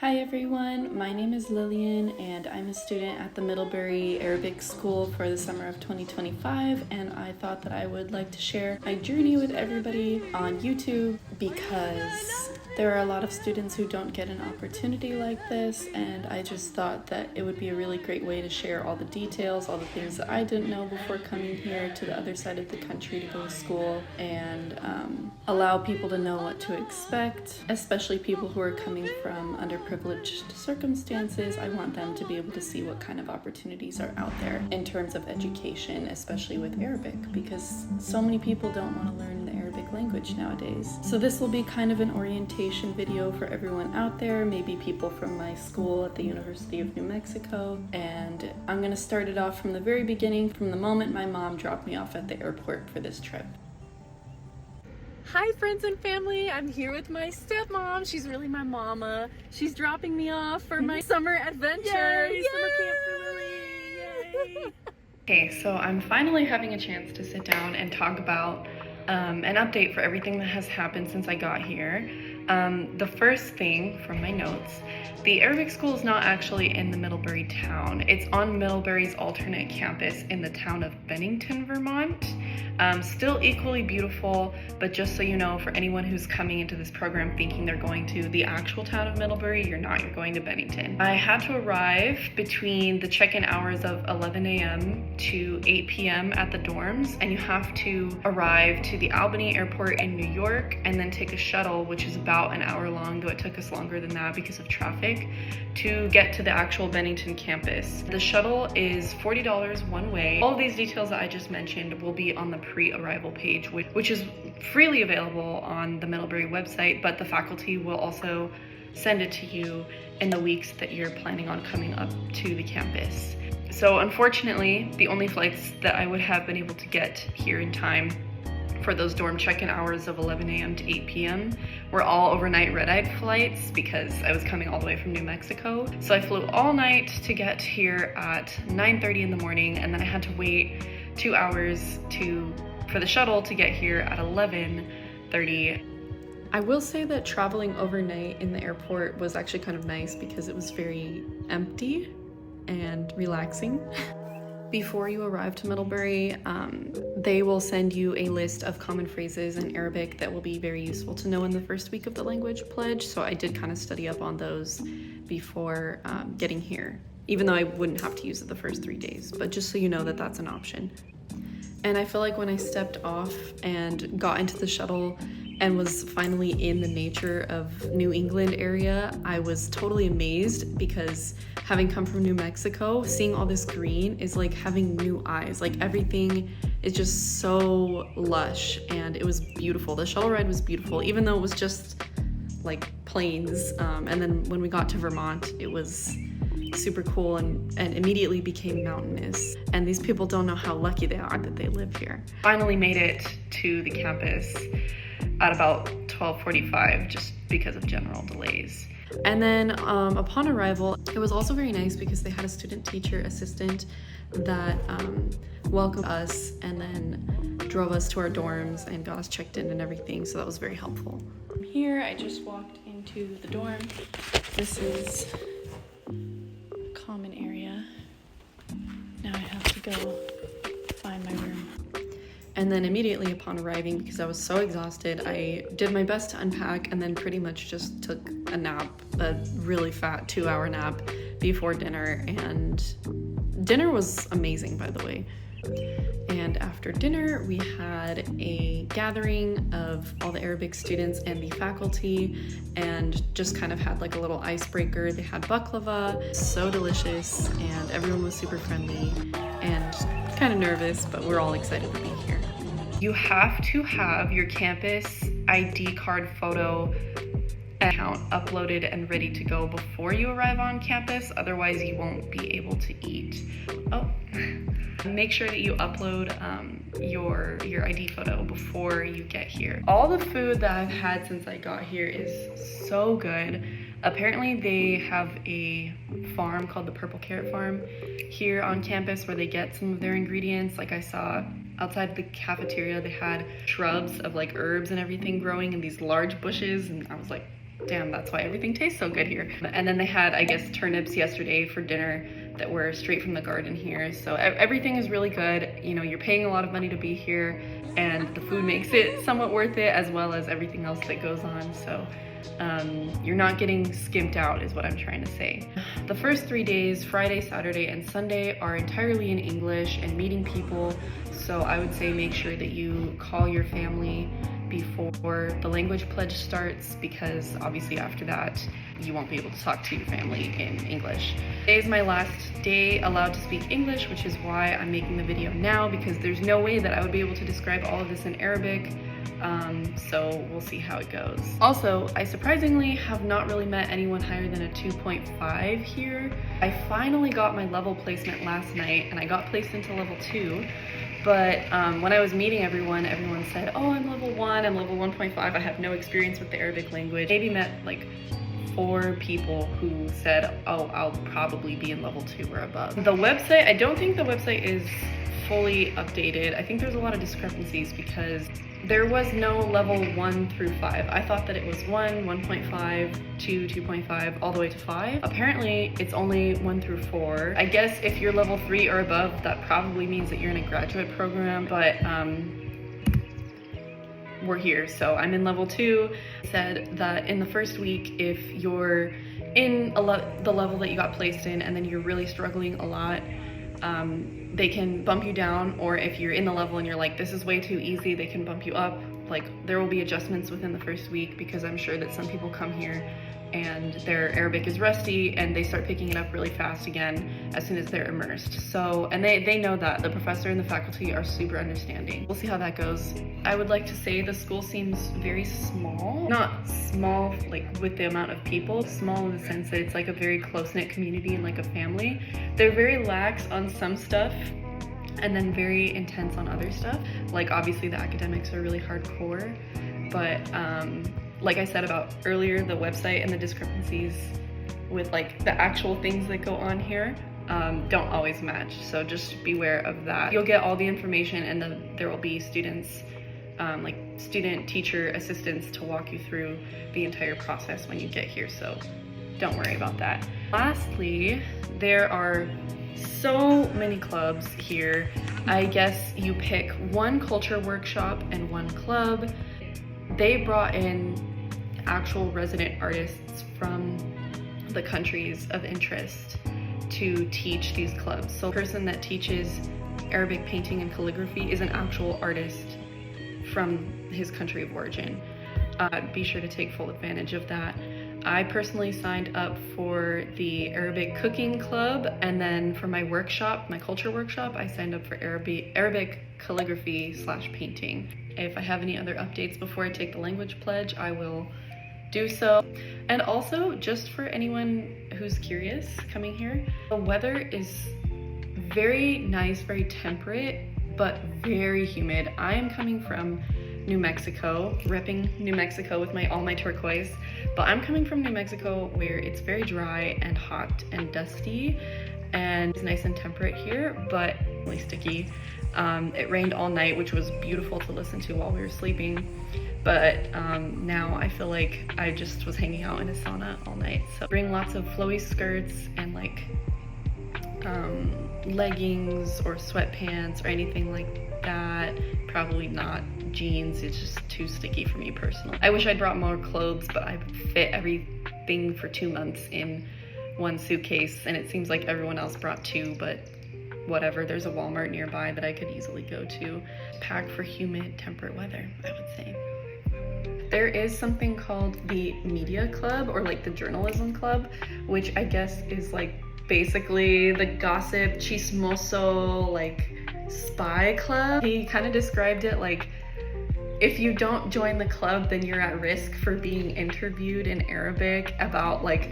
Hi everyone, my name is Lillian and I'm a student at the Middlebury Arabic School for the summer of 2025, and I thought that I would like to share my journey with everybody on YouTube because there are a lot of students who don't get an opportunity like this, and I just thought that it would be a really great way to share all the details, all the things that I didn't know before coming here to the other side of the country to go to school, and allow people to know what to expect, especially people who are coming from underprivileged circumstances. I want them to be able to see what kind of opportunities are out there in terms of education, especially with Arabic, because so many people don't want to learn the Arabic language nowadays. So this will be kind of an orientation video for everyone out there, maybe people from my school at the University of New Mexico, and I'm going to start it off from the very beginning, from the moment my mom dropped me off at the airport for this trip. Hi friends and family, I'm here with my stepmom. She's really my mama. She's dropping me off for my summer adventure. Yay! Summer camp for Lily. Yay! Okay, so I'm finally having a chance to sit down and talk about an update for everything that has happened since I got here. The first thing from my notes, the Arabic school is not actually in the Middlebury town. It's on Middlebury's alternate campus in the town of Bennington, Vermont. Still equally beautiful, but just so you know, for anyone who's coming into this program thinking they're going to the actual town of Middlebury, you're not, you're going to Bennington. I had to arrive between the check-in hours of 11 a.m. to 8 p.m. at the dorms, and you have to arrive to the Albany airport in New York and then take a shuttle, which is about an hour long, though it took us longer than that because of traffic, to get to the actual Bennington campus. The shuttle is $40 one way. All of these details that I just mentioned will be on the pre-arrival page, which is freely available on the Middlebury website, but the faculty will also send it to you in the weeks that you're planning on coming up to the campus. So unfortunately, the only flights that I would have been able to get here in time for those dorm check-in hours of 11 a.m. to 8 p.m. were all overnight red-eye flights because I was coming all the way from New Mexico. So I flew all night to get here at 9:30 in the morning, and then I had to wait 2 hours for the shuttle to get here at 11:30. I will say that traveling overnight in the airport was actually kind of nice because it was very empty and relaxing. Before you arrive to Middlebury, they will send you a list of common phrases in Arabic that will be very useful to know in the first week of the language pledge. So I did kind of study up on those before getting here, even though I wouldn't have to use it the first 3 days, but just so you know that that's an option. And I feel like when I stepped off and got into the shuttle and was finally in the nature of New England area, I was totally amazed because having come from New Mexico, seeing all this green is like having new eyes. Like everything is just so lush, and it was beautiful. The shuttle ride was beautiful, even though it was just like plains. And then when we got to Vermont, it was super cool and immediately became mountainous. And these people don't know how lucky they are that they live here. Finally made it to the campus at about 12:45 just because of general delays. And then upon arrival, it was also very nice because they had a student teacher assistant that welcomed us and then drove us to our dorms and got us checked in and everything, so that was very helpful. From here, I just walked into the dorm. This is a common area. Now I have to go find my room. And then immediately upon arriving, because I was so exhausted, I did my best to unpack and then pretty much just took a nap, a really fat 2-hour nap before dinner. And dinner was amazing, by the way. And after dinner, we had a gathering of all the Arabic students and the faculty, and just kind of had like a little icebreaker. They had baklava, so delicious, and everyone was super friendly and kind of nervous, but we're all excited to be here. You have to have your campus ID card photo account uploaded and ready to go before you arrive on campus, otherwise you won't be able to eat. Make sure that you upload your ID photo before you get here. All the food that I've had since I got here is so good. Apparently they have a farm called the Purple Carrot Farm here on campus where they get some of their ingredients. Like I saw outside the cafeteria, they had shrubs of like herbs and everything growing in these large bushes, and I was like, damn, that's why everything tastes so good here. And then they had, I guess, turnips yesterday for dinner that were straight from the garden here. So everything is really good. You know, you're paying a lot of money to be here, and the food makes it somewhat worth it, as well as everything else that goes on. So you're not getting skimped out is what I'm trying to say. The first 3 days, Friday, Saturday, and Sunday, are entirely in English and meeting people. So I would say make sure that you call your family before the language pledge starts, because obviously after that you won't be able to talk to your family in English. Today is my last day allowed to speak English, which is why I'm making the video now, because there's no way that I would be able to describe all of this in Arabic. So we'll see how it goes. Also, I surprisingly have not really met anyone higher than a 2.5 here. I finally got my level placement last night, and I got placed into level 2. But when I was meeting everyone said, oh, I'm level 1, I'm level 1.5, I have no experience with the Arabic language. Maybe met like 4 people who said, oh, I'll probably be in level 2 or above. The website, I don't think the website is fully updated. I think there's a lot of discrepancies because there was no level 1 through 5. I thought that it was 1, 1.5, 2, 2.5, all the way to 5. Apparently, it's only 1 through 4. I guess if you're level 3 or above, that probably means that you're in a graduate program, but we're here. So I'm in level 2. Said that in the first week, if you're in the level that you got placed in and then you're really struggling a lot, they can bump you down, or if you're in the level and you're like, this is way too easy, they can bump you up. Like, there will be adjustments within the first week, because I'm sure that some people come here and their Arabic is rusty and they start picking it up really fast again as soon as they're immersed. So, and they know that. The professor and the faculty are super understanding. We'll see how that goes. I would like to say the school seems very small. Not small like with the amount of people, small in the sense that it's like a very close-knit community and like a family. They're very lax on some stuff and then very intense on other stuff. Like, obviously the academics are really hardcore, but like I said about earlier, the website and the discrepancies with like the actual things that go on here don't always match. So just beware of that. You'll get all the information, and then there will be students, like student teacher assistants, to walk you through the entire process when you get here. So don't worry about that. Lastly, there are so many clubs here. I guess you pick one culture workshop and one club. They brought in actual resident artists from the countries of interest to teach these clubs. So the person that teaches Arabic painting and calligraphy is an actual artist from his country of origin. Be sure to take full advantage of that. I personally signed up for the Arabic cooking club, and then for my workshop, my culture workshop, I signed up for Arabic calligraphy / painting. If I have any other updates before I take the language pledge, I will do so. And also, just for anyone who's curious coming here, the weather is very nice, very temperate, but very humid. I am coming from New Mexico, repping New Mexico with all my turquoise, but I'm coming from New Mexico where it's very dry and hot and dusty, and it's nice and temperate here, but really sticky. It rained all night, which was beautiful to listen to while we were sleeping, but now I feel like I just was hanging out in a sauna all night. So bring lots of flowy skirts and like leggings or sweatpants or anything like that. Probably not jeans, it's just too sticky for me personally. I wish I'd brought more clothes, but I fit everything for 2 months in one suitcase, and it seems like everyone else brought 2, but whatever, there's a Walmart nearby that I could easily go to. Pack for humid, temperate weather, I would say. There is something called the media club, or like the journalism club, which I guess is like basically the gossip chismoso like spy club. He kind of described it like, if you don't join the club, then you're at risk for being interviewed in Arabic about like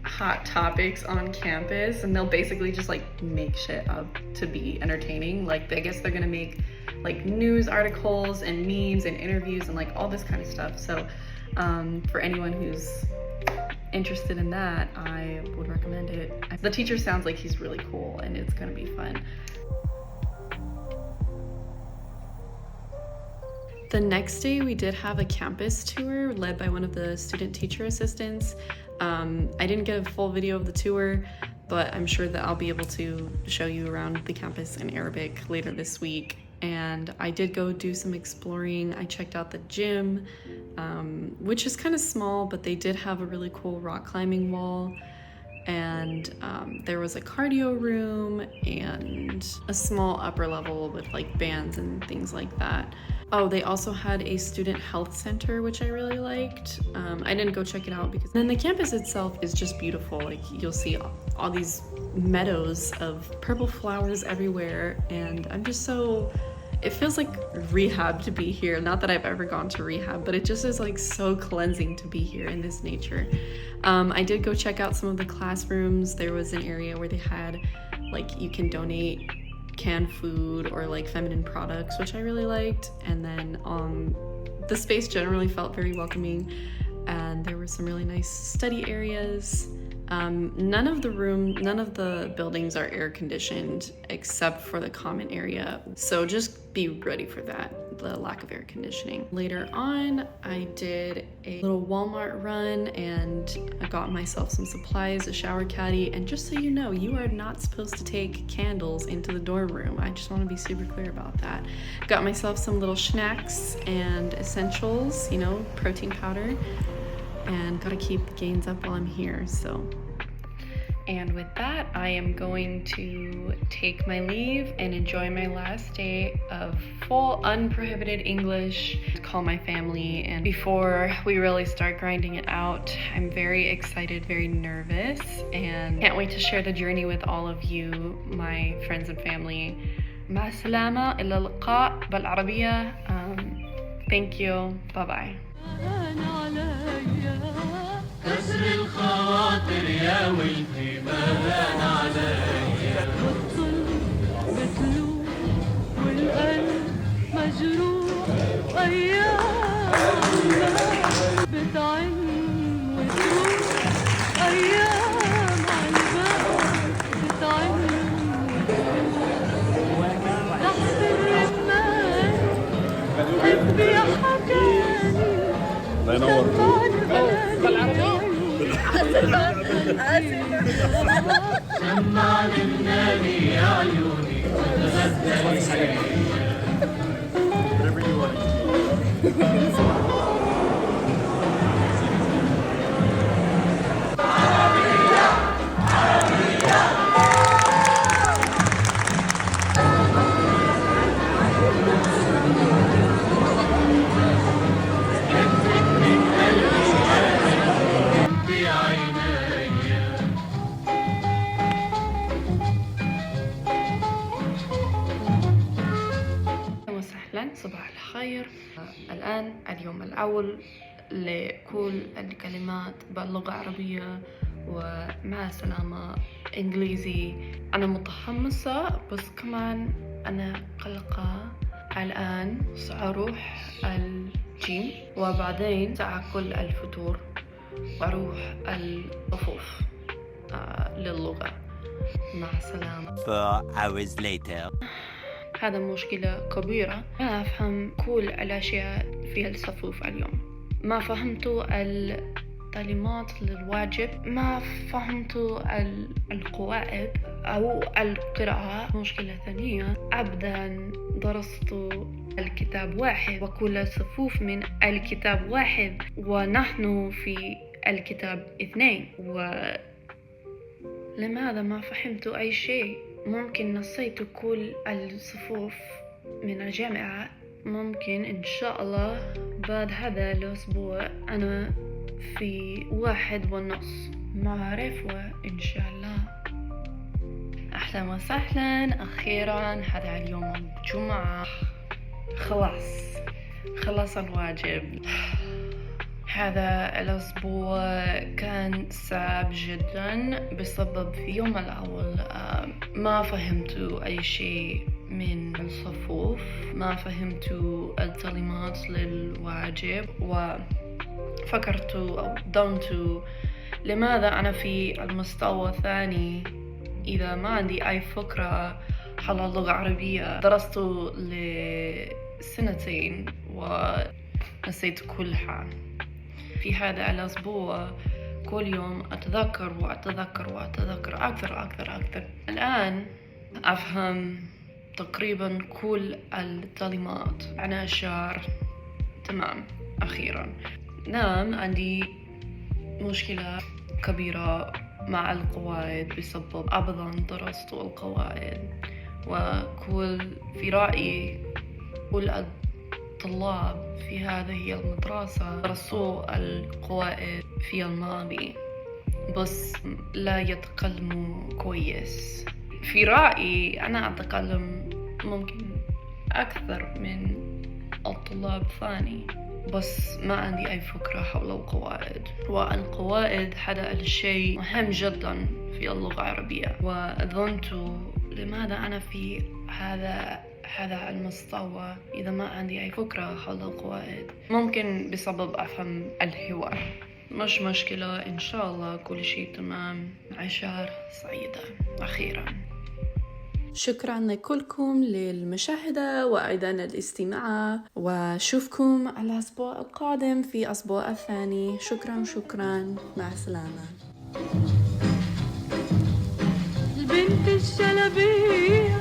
hot topics on campus, and they'll basically just like make shit up to be entertaining. Like, I guess they're gonna make like news articles and memes and interviews and like all this kind of stuff. So for anyone who's interested in that, I would recommend it. The teacher sounds like he's really cool, and it's gonna be fun. The next day we did have a campus tour led by one of the student teacher assistants. I didn't get a full video of the tour, but I'm sure that I'll be able to show you around the campus in Arabic later this week. And I did go do some exploring. I checked out the gym, which is kind of small, but they did have a really cool rock climbing wall. And there was a cardio room and a small upper level with like bands and things like that. Oh, they also had a student health center, which I really liked. I didn't go check it out because then the campus itself is just beautiful. Like you'll see all these meadows of purple flowers everywhere, and I'm just so, it feels like rehab to be here. Not that I've ever gone to rehab, but it just is like so cleansing to be here in this nature. I did go check out some of the classrooms. There was an area where they had like you can donate canned food or like feminine products, which I really liked. And then the space generally felt very welcoming, and there were some really nice study areas. None of the buildings are air conditioned except for the common area, so just be ready for that, the lack of air conditioning. Later on, I did a little Walmart run and I got myself some supplies, a shower caddy, and just so you know, you are not supposed to take candles into the dorm room. I just want to be super clear about that. Got myself some little snacks and essentials, you know, protein powder, and gotta keep the gains up while I'm here, so. And with that, I am going to take my leave and enjoy my last day of full unprohibited English, call my family, and before we really start grinding it out, I'm very excited, very nervous, and can't wait to share the journey with all of you, my friends and family. مع السلامة إلى اللقاء بالعربية. Thank you. Bye-bye. كسر الخواطر يا ولدي ما هان عليا والظلم متلوم والقلب مجروح أيام بتعن وتروح أيام عالباب بتعن وتروح تحت الرمال قلبي حكاني الله ينور سمع للنبي يا عيوني وتغدى صباح الخير. الآن اليوم الأول لكل الكلمات باللغة العربية ومع السلامة إنجليزي. أنا متحمسة بس كمان أنا قلقة. الآن سأروح الجيم وبعدين سأكل الفطور وأروح الصفوف للغة. مع السلامة. 4 hours later. هذا مشكلة كبيرة. ما أفهم كل الأشياء في الصفوف اليوم. ما فهمت التعليمات للواجب. ما فهمت القواعد أو القراءة. مشكلة ثانية، أبدا درست الكتاب واحد وكل الصفوف من الكتاب واحد ونحن في الكتاب 2 ولماذا ما فهمت أي شيء؟ ممكن نسيت كل الصفوف من الجامعة. ممكن إن شاء الله بعد هذا الأسبوع أنا في 1:30 مع رفوة إن شاء الله. أهلا وسهلا. أخيرا هذا اليوم الجمعة، خلاص الواجب. هذا الأسبوع كان صعب جدا بسبب في يوم الأول ما فهمت أي شيء من الصفوف، ما فهمت التعليمات للواجب، وفكرت أو ظننت لماذا أنا في المستوى الثاني إذا ما عندي أي فكرة حول اللغة العربية. درست لسنتين ونسيت كلها. في هذا الأسبوع كل يوم أتذكر أكثر. الآن أفهم تقريبا كل الكلمات. أنا شعر تمام أخيرا. نعم عندي مشكلة كبيرة مع القواعد بسبب أبدا درست القواعد، في رأيي كل الطلاب في هذه المدرسة درسوا القواعد في الماضي بس لا يتكلموا كويس. في رأيي أنا أتكلم ممكن أكثر من الطلاب الثاني، بس ما عندي أي فكرة حول القواعد. والقواعد هذا الشيء مهم جدا في اللغة العربية، وظننت لماذا أنا في هذا المستوى إذا ما عندي أي فكرة حول القواعد. ممكن بسبب أفهم الحوار. مش مشكلة، إن شاء الله كل شيء تمام. عشر سعيدة أخيرا. شكرا لكلكم للمشاهدة وأيضا الاستماع، وشوفكم الأسبوع القادم في الأسبوع الثاني. شكرا، مع السلامة. البنت الشلبية